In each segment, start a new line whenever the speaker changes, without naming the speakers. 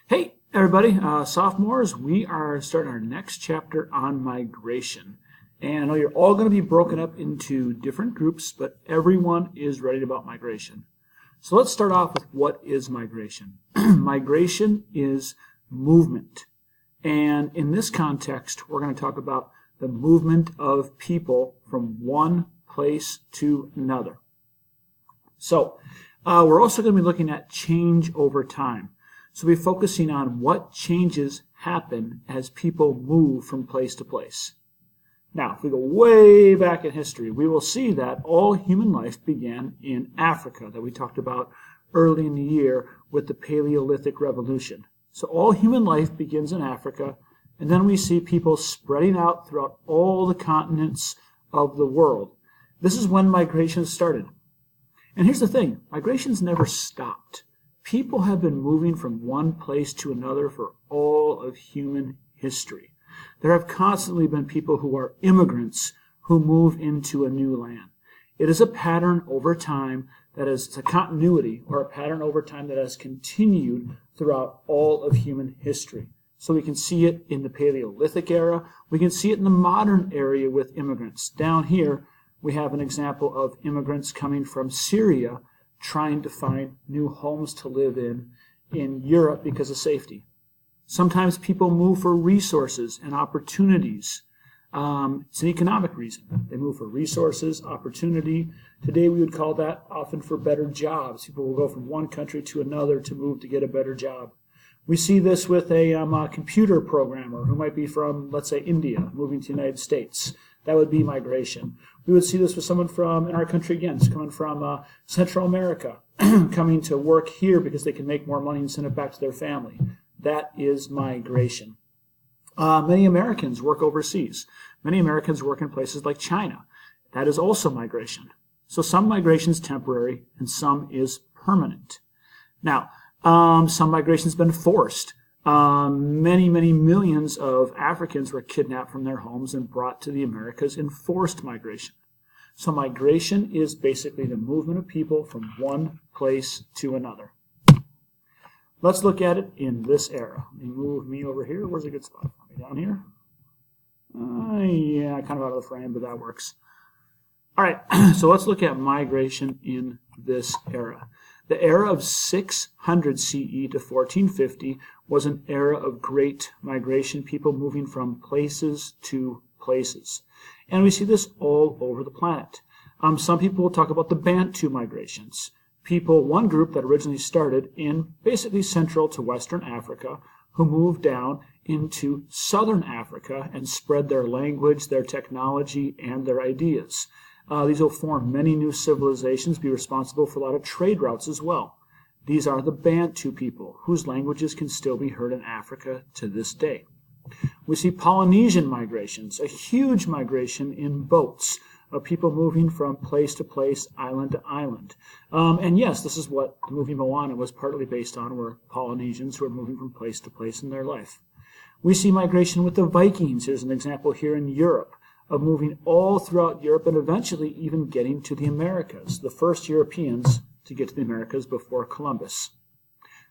Hey, everybody, sophomores, we are starting our next chapter on migration. And I know you're all going to be broken up into different groups, but everyone is ready about migration. So let's start off with what is migration. Migration is movement. And in this context, we're going to talk about the movement of people from one place to another. So we're also going to be looking at change over time. So we'll be focusing on what changes happen as people move from place to place. Now, if we go way back in history, we will see that all human life began in Africa, that we talked about early in the year with the Paleolithic Revolution. So all human life begins in Africa, and then we see people spreading out throughout all the continents of the world. This is when migration started. And here's the thing, migration's never stopped. People have been moving from one place to another for all of human history. There have constantly been people who are immigrants who move into a new land. It is a pattern over time that is a continuity, or a pattern over time that has continued throughout all of human history. So we can see it in the Paleolithic era. We can see it in the modern era with immigrants. Down here, we have an example of immigrants coming from Syria trying to find new homes to live in Europe because of safety. Sometimes people move for resources and opportunities. It's an economic reason. They move for resources, opportunity. Today we would call that often for better jobs. People will go from one country to another to move to get a better job. We see this with a computer programmer who might be from, let's say, India, moving to the United States. That would be migration. We would see this with someone from, in our country again, coming from Central America, coming to work here because they can make more money and send it back to their family. That is migration. Many Americans work overseas. Many Americans work in places like China. That is also migration. So some migration is temporary and some is permanent. Now, some migration has been forced. Many millions of Africans were kidnapped from their homes and brought to the Americas in forced migration. So migration is basically the movement of people from one place to another. Let's look at it in this era. Let me move me over here. Where's a good spot for me? Down here? Yeah, kind of out of the frame, but that works. All right, so let's look at migration in this era. The era of 600 CE to 1450 was an era of great migration, people moving from places to places. And we see this all over the planet. Some people will talk about the Bantu Migrations. One group that originally started in basically Central to Western Africa, who moved down into Southern Africa and spread their language, their technology, and their ideas. These will form many new civilizations, be responsible for a lot of trade routes as well. These are the Bantu people, whose languages can still be heard in Africa to this day. We see Polynesian migrations, a huge migration in boats, of people moving from place to place, island to island. And yes, this is what the movie Moana was partly based on, were Polynesians who are moving from place to place in their life. We see migration with the Vikings. Here's an example here in Europe, of moving all throughout Europe and eventually even getting to the Americas, the first Europeans to get to the Americas before Columbus.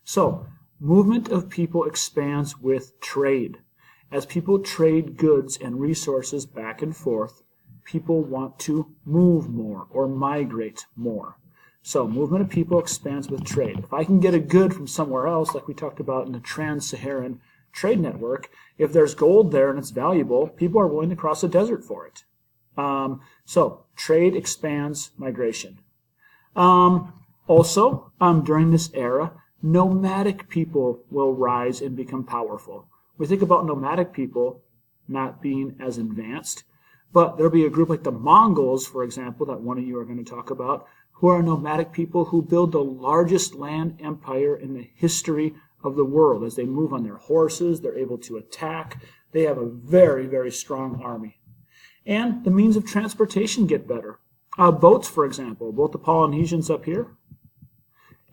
So, movement of people expands with trade. As people trade goods and resources back and forth, people want to move more or migrate more. So, movement of people expands with trade. If I can get a good from somewhere else, like we talked about in the Trans-Saharan trade network, if there's gold there and it's valuable, people are willing to cross the desert for it. So trade expands migration. Also, during this era, nomadic people will rise and become powerful. We think about nomadic people not being as advanced, but there'll be a group like the Mongols, for example, that one of you are going to talk about, who are nomadic people who build the largest land empire in the history of the world. As they move on their horses, they're able to attack. They have a very strong army. And the means of transportation get better. Boats, for example, both the Polynesians up here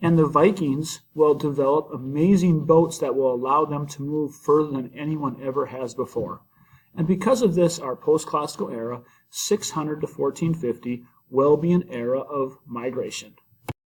and the Vikings will develop amazing boats that will allow them to move further than anyone ever has before. And because of this, our post-classical era, 600 to 1450, will be an era of migration.